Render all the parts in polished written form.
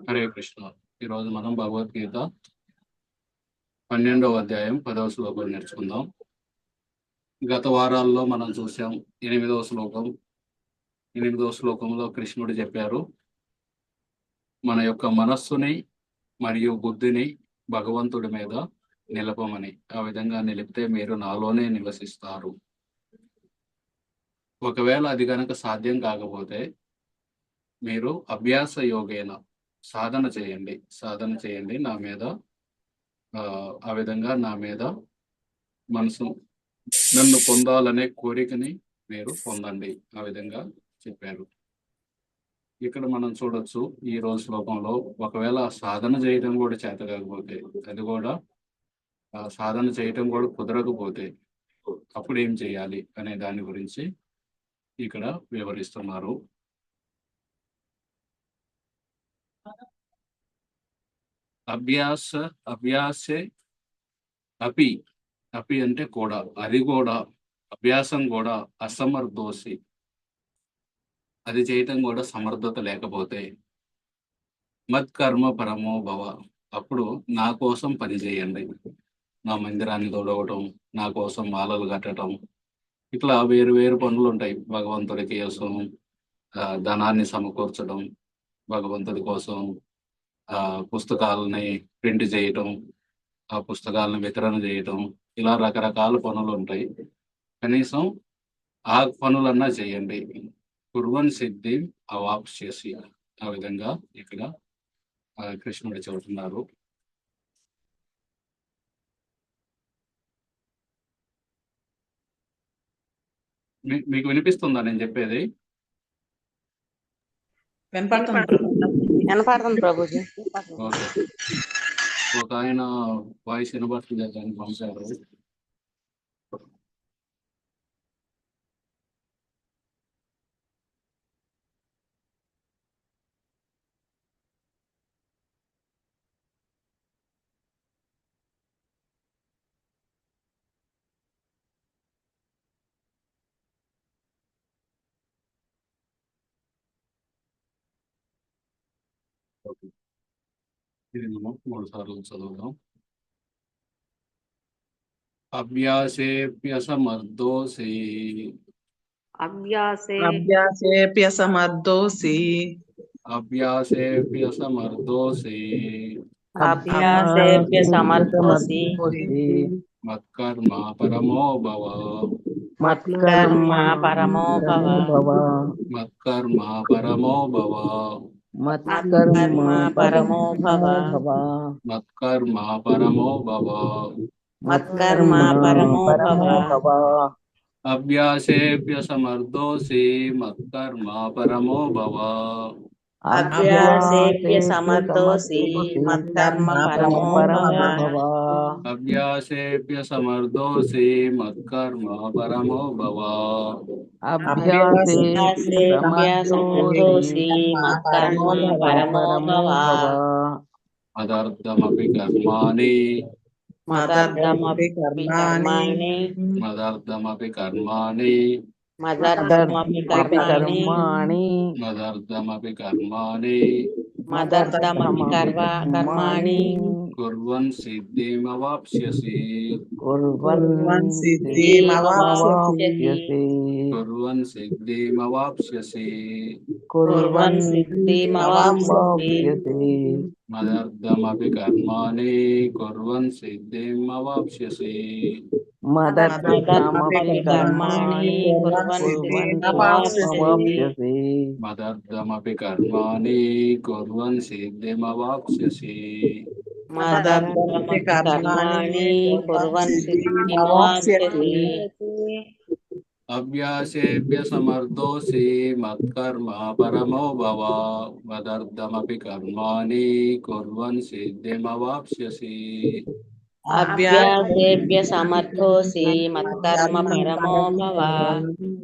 హరే కృష్ణ. ఈరోజు మనం భగవద్గీత 12వ అధ్యాయం 10వ శ్లోకం నేర్చుకుందాం. గత వారాల్లో మనం చూసాం 8వ శ్లోకం. 8వ శ్లోకంలో కృష్ణుడు చెప్పారు, మన యొక్క మనస్సుని మరియు బుద్ధిని భగవంతుడి మీద నిలపమని. ఆ విధంగా నిలిపితే మీరు నాలోనే నివసిస్తారు. ఒకవేళ అది కనుక సాధ్యం కాకపోతే మీరు అభ్యాస యోగేన సాధన చేయండి నా మీద. ఆ విధంగా నా మీద మనసు నన్ను పొందాలనే కోరికని మీరు పొందండి. ఆ విధంగా చెప్పారు. ఇక్కడ మనం చూడొచ్చు ఈ రోజు శ్లోకంలో, ఒకవేళ సాధన చేయడం కూడా చేత కాకపోతే, అది కూడా సాధన చేయటం కూడా కుదరకపోతే అప్పుడు ఏం చేయాలి అనే దాని గురించి ఇక్కడ వివరిస్తున్నారు. అభ్యాసే అపి అంటే కూడా, అది కూడా, అభ్యాసం కూడా అసమర్థోసి, అది చేయటం కూడా సమర్థత లేకపోతే, మత్కర్మ పరమో భవ, అప్పుడు నా కోసం పని చేయండి. నా మందిరాన్ని తోడవటం, నా కోసం మాలలు కట్టడం, ఇట్లా వేరు వేరు పనులు ఉంటాయి. భగవంతుడి కోసం ధనాన్ని సమకూర్చడం, భగవంతుడి కోసం పుస్తకాలని ప్రింట్ చేయటం, ఆ పుస్తకాలను వితరణ చేయటం, ఇలా రకరకాల పనులు ఉంటాయి. కనీసం ఆ పనులన్నా చేయండి. కుర్వన్ సిద్ధి అవాప్స్యసి, ఆ విధంగా ఇక్కడ కృష్ణుడు చెబుతున్నారు. మీకు వినిపిస్తుందా నేను చెప్పేది? వినపడుతుంది ప్రభుజీ. ఓకే. ఒక ఆయన వాయిస్ వినబడుతుంది అని పంపారు. ఇది మనం 3 సార్లు చదువుదాం. అభ్యాసేప్యసమర్థోసి అభ్యాసేప్యసమర్థోసి మత్కర్మ పరమో భవ. మత్కర్మ పరమో భవ. మత్కర్మ పరమో భవ. మత్కర్మ పరమో భవ. మత్కర్మ పరమో భవ. మత్కర్మ పరమో భవ. అభ్యాసేప్యసమర్థోసి మత్కర్మ పరమో భవ. అభ్యాసేప్యసమర్థోసి మత్కర్మ పరమో భవ. అభ్యాసేప్యసమర్థోసి మత్కర్మ పరమో భవ. అభ్యాసేప్యసమర్థోసి మత్కర్మ పరమో భవ. మదర్థమపి కర్మాణి మదర్థమపి కర్మాణి మదర్థమపి కర్మాణి మదర్థమపి కర్మాణి మదర్థమపి కర్మాణి మదర్థమపి కర్మాణి కుర్వన్ సిద్ధిమవాప్స్యసి. కుర్వన్ సిద్ధిమవాప్స్యసి. కుర్వన్ సిద్ధిమవాప్స్యసి. కుర్వన్ సిద్ధిమవాప్స్యసి. మదర్థమపి కర్మాణి కుర్వన్ సిద్ధిమవాప్స్యసి. మదర్థమపి కర్మాణి కుర్వన్ సిద్ధిమవాప్స్యసి. మదర్థమపి కర్మాణి కుర్వన్ సిద్ధిమవాప్స్యసి. మదర్థమపి కర్మాణి కుర్వన్ సిద్ధిమవాప్స్యసి. అభ్యాసేప్యసమర్థోసి మత్కర్మ పరమో భవ. మదర్థమపి కర్మాణి కుర్వన్ సిద్ధిమవాప్స్యసి. అభ్యాసేప్యసమర్థోసి మత్కర్మ పరమో భవ.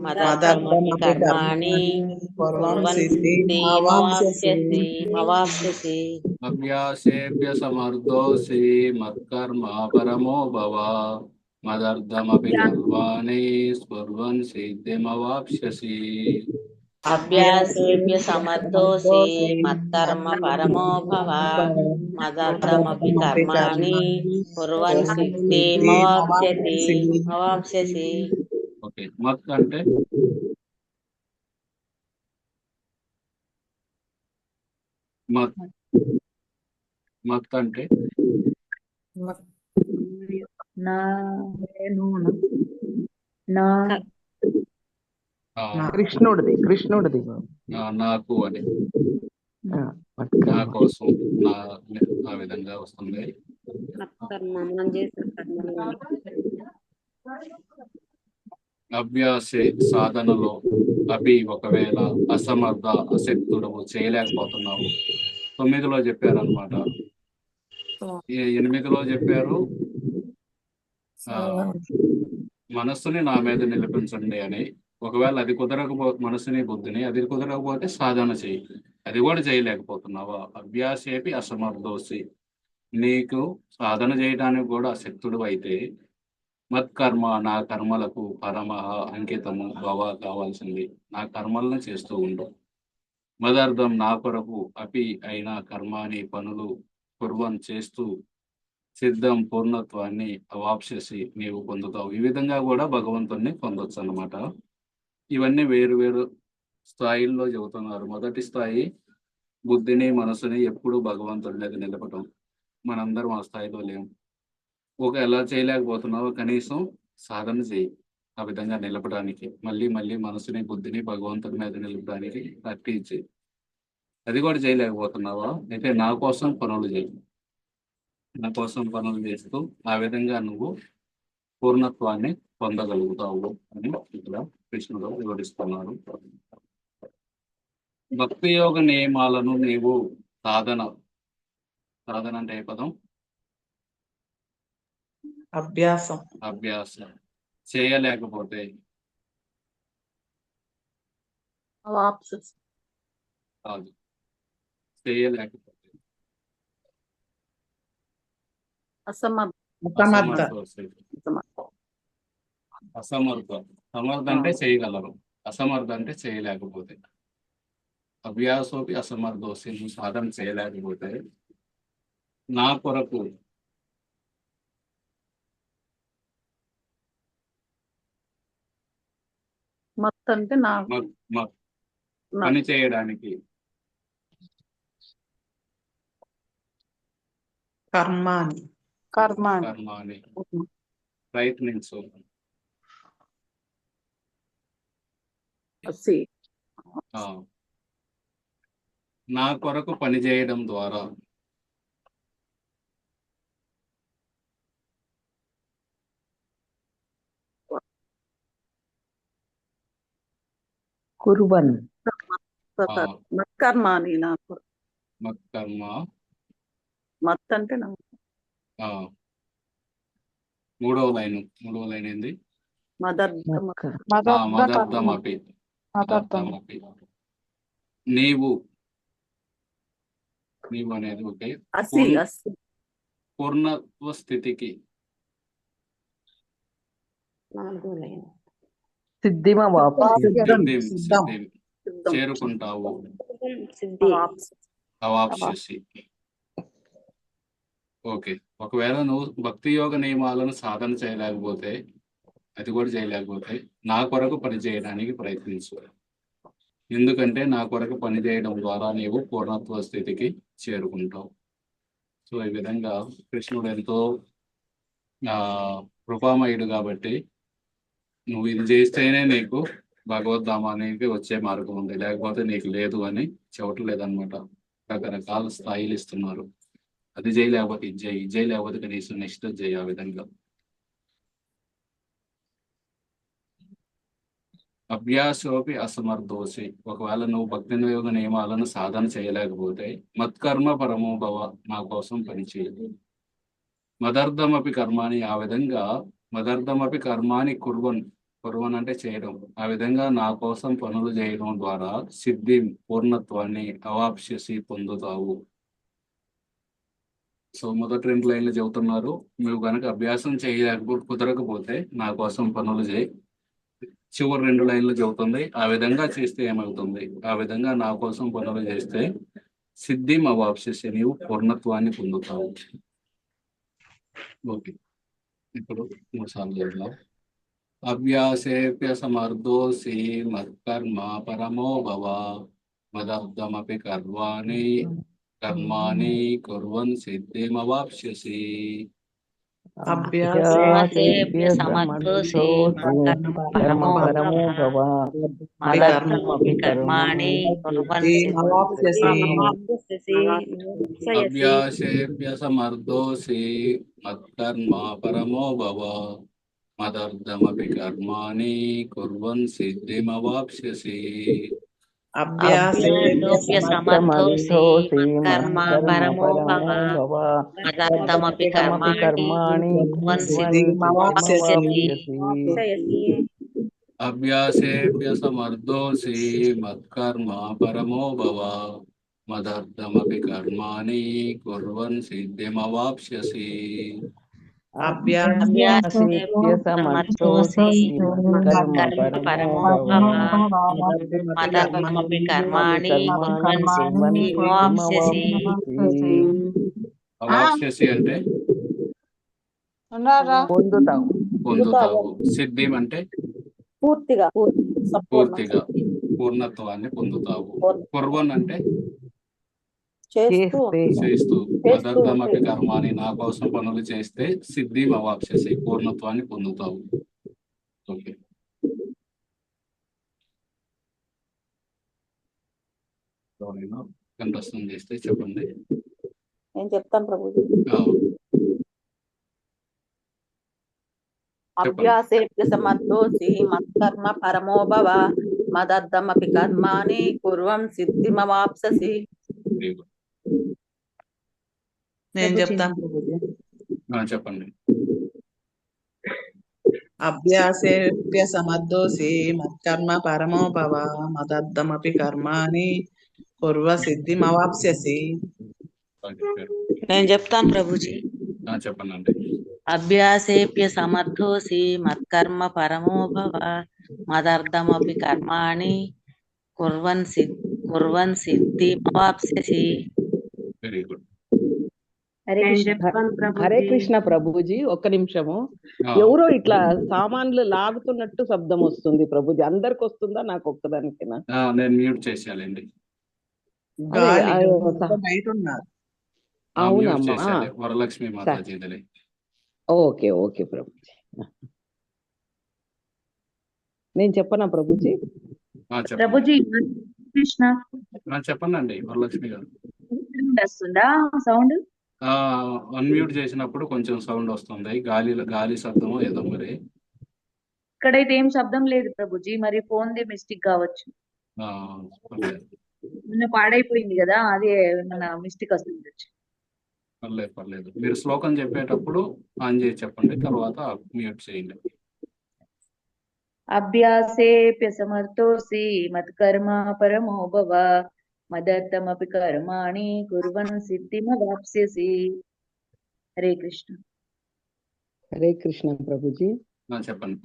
మదర్థమపి కర్మాణి కుర్వన్ సిద్ధిమవాప్స్యసి. అభ్యాసేప్యసమర్థోసి మత్కర్మ పరమో భవ. మదర్థమపి కర్మాణి కుర్వన్ సిద్ధిమవాప్స్యసి. అభ్యాసేభ్య సమర్థోసి మత్కర్మ పరమో భవ మదర్థమపి కర్మాణి కుర్వన్ సిద్ధిమవాప్స్యసి. ఓకే, మత్ అంటే మత్ మత్ అంటే నా ఆ, కృష్ణుడిది నాకు అని, ఆ, నా మత్కర్మ. కోసం, నా ఆ విధంగా వస్తుంది. మత్కర్మ మనం చేసిన కర్మలు. అభ్యాసే సాధనలో అభి ఒకవేళ అసమర్థ అశక్తుడవు చేయలేకపోతున్నావు. 9లో చెప్పారనమాట. 8లో చెప్పారు ఆ, మనస్సుని నా మీద నిలిపించండి అని. ఒకవేళ అది మనసుని బుద్ధిని అది కుదరకపోతే సాధన చేయి. అది కూడా చేయలేకపోతున్నావా? అభ్యాసేపి అసమర్థోసి, నీకు సాధన చేయడానికి కూడా అశక్తుడు అయితే మత్కర్మ, నా కర్మలకు పరమ అంకితము భవ కావాల్సింది. నా కర్మలను చేస్తూ ఉండు. మదర్థం, నా కొరకు అపి అయిన కర్మాని పనులు కుర్వన్ చేస్తూ సిద్ధం పూర్ణత్వాన్ని అవాప్సేసి నీవు పొందుతావు. ఈ విధంగా కూడా భగవంతుణ్ణి పొందొచ్చు అన్నమాట. ఇవన్నీ వేరు వేరు స్థాయిల్లో చెబుతున్నారు. మొదటి స్థాయి బుద్ధిని మనసుని ఎప్పుడూ భగవంతుడి మీద నిలపటం. మనందరం ఆ స్థాయిలో లేము. ఎలా చేయలేకపోతున్నావో కనీసం సాధన చేయి ఆ విధంగా నిలపడానికి. మళ్ళీ మళ్ళీ మనసుని బుద్ధిని భగవంతుడి మీద నిలపడానికి ప్రాక్టీస్ చేయి. అది కూడా చేయలేకపోతున్నావా? అయితే నా కోసం పనులు చేయి. నా కోసం పనులు చేస్తూ ఆ విధంగా నువ్వు పూర్ణత్వాన్ని పొందగలుగుతావు అని ఇక్కడ కృష్ణుడు వివరిస్తున్నారు. భక్తి యోగ నియమాలను నీవు సాధన అంటే ఏ పదం? అభ్యాసం చేయలేకపోతే కాదు, చేయలేకపోతే అసమర్థ. సమర్థ అంటే చేయగలరు, అసమర్థ అంటే చేయలేకపోతే. అభ్యాసోపి అసమర్థోసి, నువ్వు సాధన చేయలేకపోతే నా కొరకు అంటే నా పని చేయడానికి కర్మాని ప్రయత్నించు. నా కొరకు పని చేయడం ద్వారా కుర్వన్ మత్కర్మ అని నాకు. మత్కర్మ మత్ అంటే నా మూడవ లైన్ ఏంది? మదర్థం. మదర్థమపి. నీవు అనేది ఓకే, పూర్ణత్వ స్థితికి చేరుకుంటావు. అవాప్స్యసి. ఓకే, ఒకవేళ నువ్వు భక్తి యోగ నియమాలను సాధన చేయలేకపోతే, అది కూడా చేయలేకపోతే నా కొరకు పని చేయడానికి ప్రయత్నించు. ఎందుకంటే నా కొరకు పని చేయడం ద్వారా నీవు పూర్ణత్వ స్థితికి చేరుకుంటావు. సో ఈ విధంగా కృష్ణుడు ఎంతో కృపామయుడు కాబట్టి నువ్వు ఇది చేస్తేనే నీకు భగవద్ధామానికి వచ్చే మార్గం ఉంది, లేకపోతే నీకు లేదు అని చెప్పట్లేదన్నమాట. రకరకాల స్థాయిలు ఇస్తున్నారు. అది చేయలేకపోతే ఇది చేయలేకపోతే కనీసం నెక్స్ట్ చేయి. ఆ విధంగా అభ్యాసోపి అసమర్థోసి, ఒకవేళ నువ్వు భక్తి యోగ నియమాలను సాధన చేయలేకపోతే మత్కర్మ పరమో భవ, నా కోసం పనిచేయదు. మదర్థమపి కర్మాని, ఆ విధంగా మదర్థమపి కర్మాని కుర్వన్ అంటే చేయడం. ఆ విధంగా నా కోసం పనులు చేయడం ద్వారా సిద్ధి పూర్ణత్వాన్ని అవాప్స్యసి పొందుతావు. సో మొదటి 2 లైన్లు చెబుతున్నారు. నువ్వు కనుక అభ్యాసం చేయలేకపోతే కుదరకపోతే నా కోసం పనులు చేయి. చివరి 2 లైన్లు చెబుతుంది. ఆ విధంగా చేస్తే ఏమవుతుంది? ఆ విధంగా నా కోసం పనులు చేస్తే సిద్ధిం అవాప్స్యసి, నీవు పూర్ణత్వాన్ని పొందుతావు. ఓకే. ఇప్పుడు 3 సార్లు చదువుదాం. అభ్యాసేప్యసమర్థోసి మత్కర్మ పరమో భవ మదర్థమపి కర్మాణి కుర్వన్ సిద్ధిమవాప్స్యసి. అభ్యాసేభ్య సమర్థోసి మత్కర్మ పరమో భవ మదర్థమపి కర్మాణి కుర్వన్ సిద్ధిమవాప్స్యసి. అభ్యాసేప్యసమర్థోసి మత్కర్మ పరమో భవ మదర్థమపి కర్మాణి కుర్వన్ సిద్ధిమవాప్స్యసి. అభ్యాసేభ్య సమర్థోసి మత్కర్మ పరమో భవ మదర్థమపి కర్మాణి కుర్వన్ సిద్ధిమవాప్స్యసి. అభ్యాసేప్యసమర్థోసి మత్కర్మ పరమో భవ మదర్థమపి కర్మాణి కుర్వన్ సిద్ధిమవాప్స్యసి. అభ్యాసేభ్య సమర్థోసి మత్కర్మ పరమో భవ మదర్థమపి కర్మాణి కుర్వన్ సిద్ధిమవాప్స్యసి. అవాప్స్యసి అంటే పొందుతావు. పొందుతావు. సిద్ధిం అంటే పూర్తిగా పూర్ణత్వాన్ని పొందుతావు. కుర్వన్ అంటే చేస్తే చేస్తూ. మదర్థమపి కర్మాని, నా కోసం పనులు చేస్తే సిద్ధిం అవాప్స్యసి, పూర్ణత్వాన్ని పొందుతావు. ఓకే. ఎవరైనా కంఠస్థం చేస్తే చెప్పండి. నేను చెప్తాను ప్రభుజీ. అభ్యాసేభ్య సమర్థోసి మత్కర్మ పరమో భవ మదర్థమపి కర్మాణి కుర్వం సిద్ధిమవాప్స్యసి. నేను చెప్తాను ప్రభుజీ. చెప్పండి. అభ్యాసేభ్య సమర్థోసి మత్కర్మ పరమో భవ మదర్థమపి కర్మాణి కుర్వ సిద్ధిమవాప్స్యసి. నేను చెప్తాను ప్రభుజీ. చెప్పండి. అభ్యాసేప్య సమర్థోసి మత్కర్మ పరమో భవ మదర్థమపి కర్మాణి కుర్వన్ సిద్ధిమవాప్స్యసి. Very good. హరే కృష్ణ ప్రభుజీ. ఒక్క నిమిషము. ఎవరో ఇట్లా సామాన్లు లాగుతున్నట్టు శబ్దం వస్తుంది ప్రభుజీ. అందరికి వస్తుందా, నాకు ఒక్కదానికేనా? నేను మ్యూట్ చేసేయాలండి. బయట ఉన్నారు. అవునమ్మా. వరలక్ష్మి మాతాజీ. Okay okay Prabhuji. నేను చెప్పనా ప్రభుజీ? ప్రభుజీ కృష్ణ చెప్పండి వరలక్ష్మి గారు. వస్తుందా సౌండ్? అన్మ్యూట్ చేసినప్పుడు కొంచెం సౌండ్ వస్తుంది. గాలి శబ్దము ఏదో మరి. ఇక్కడైతే ఏం శబ్దం లేదు ప్రభుజీ. మరి ఫోన్ ది మిస్టేక్ కావచ్చు. నిన్న పాడైపోయింది కదా, అదే మన మిస్టేక్ వస్తుంది. పర్లేదు. మీరు శ్లోకం చెప్పేటప్పుడు ఆన్ చేసి చెప్పండి, తర్వాత మ్యూట్ చేయండి. అభ్యాసేప్య సమర్థోసి మత్కర్మ పరమో భవ మదర్థమపి కర్మాణి కుర్వన్ సిద్ధిమవాప్స్యసి. హరే కృష్ణ. హరే కృష్ణ ప్రభుజీ. చెప్పండి.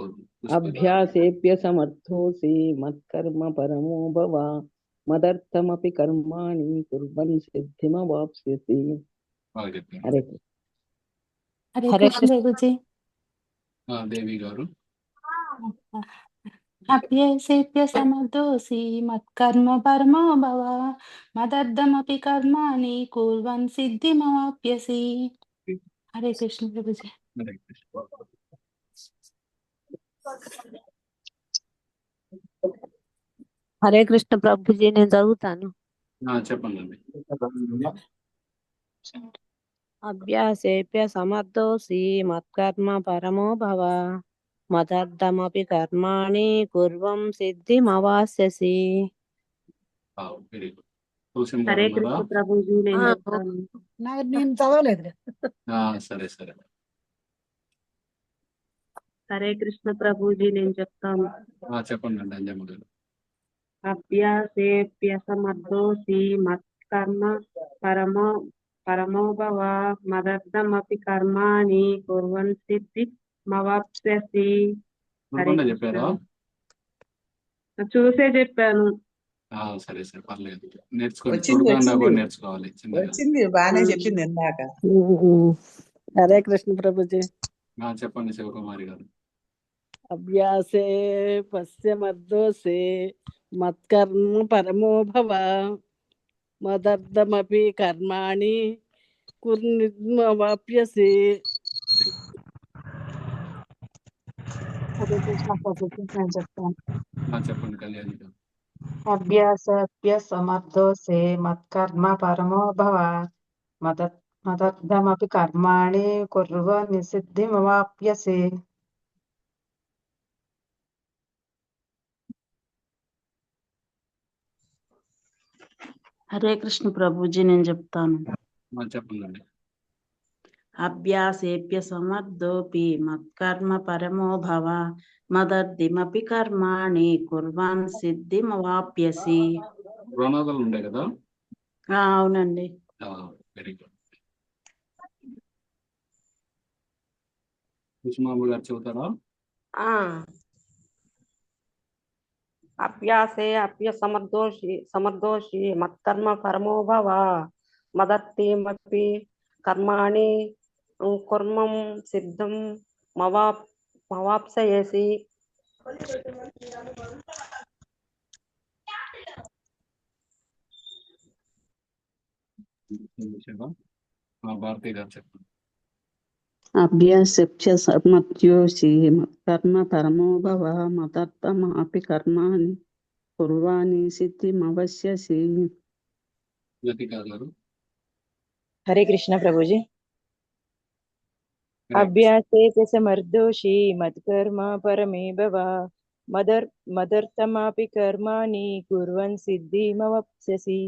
అభ్యాసేప్య సమర్థోసి మత్కర్మ పరమో భవ మదర్థమపి కర్మాణి కుర్వన్ సిద్ధిమవాప్స్యసి. హరే కృష్ణ ప్రభుజీ. దేవి గారు. అభ్యాసేప్య సమర్థోసి మత్కర్మ పరమో భవ మదర్థమపి కర్మాణి కుర్వన్ సిద్ధిమవాప్స్యసి. హరే కృష్ణ ప్రభుజీ. హరే కృష్ణ ప్రభుజీ. నేను చదువుతాను. చెప్పండి. అభ్యాసేప్య సమర్థోసి మత్కర్మ పరమో భవ మదర్థమపి కర్మాణి కుర్వం సిద్ధిమవాప్స్యసి. హరే కృష్ణ ప్రభుజీ. నేను చదవలేదు. సరే. హరే కృష్ణ ప్రభుజీ. నేను చెప్తాను. చెప్పండి అంజమ్మ గారు. అభ్యాసేప్య సమర్థోసి మత్కర్మ పరమో భవ మదర్థమపి కర్మాణి కుర్వన్ సిద్ధిమవాప్స్యసి. చెప్పారా? చూసే చెప్పాను. సరే సరే పర్లేదు. నేర్చుకోండి. వచ్చింది చూడకుండా కూడా వచ్చింది నేర్చుకోవాలి చిన్నగా. వచ్చింది బాగానే చెప్పింది ఇందాక. హరే కృష్ణ ప్రభుజీ. చెప్పండి శివకుమారి గారు. అభ్యాసే పశ్యమర్దోసే మత్కర్మ పరమో భవ మదర్థమపి కర్మాణి కుర్నిర్మవాప్యసి. హరే కృష్ణ ప్రభుజీ, నేను చెప్తాను. చెప్పండి కళ్యాణి గారు. అభ్యాసమర్థోసే మత్కర్మ పరమో భవ మదర్థమపి కర్మాణి కుర్వన్ సిద్ధిమవాప్యసి. హరే కృష్ణ ప్రభుజీ, నేను చెప్తాను. చెప్పండి. అభ్యాసేప్య సమర్థోపి మత్కర్మ పరమో భవ మదర్థిమపి కర్మాణి కుర్వాన్ సిద్ధిమవాప్యసి. ప్రణాదాలు ఉండే కదా. అవునండి. Very good. కుసుమాంబ గారు చెబుతారా? అభ్యాసే సమర్థోషి మత్కర్మ పరమో భవ మదత్తిమపి కర్మాణి కుర్మం సిద్ధం మవాప్సయసి. భారతి గారు చెప్పండి. అభ్యాసప్య సమర్థ్యోసి మత్కర్మ పరమో భవ మదర్థమపి కర్మాణి కుర్వాణి సిద్ధిమవస్యసి. జ్యోతికా గారు. హరే కృష్ణ ప్రభుజీ. అభ్యాసే సమర్థోషి మత్కర్మ పరమే భవ మదర్థమపి కర్మాణి కుర్వన్ సిద్ధిమవాప్స్యసి.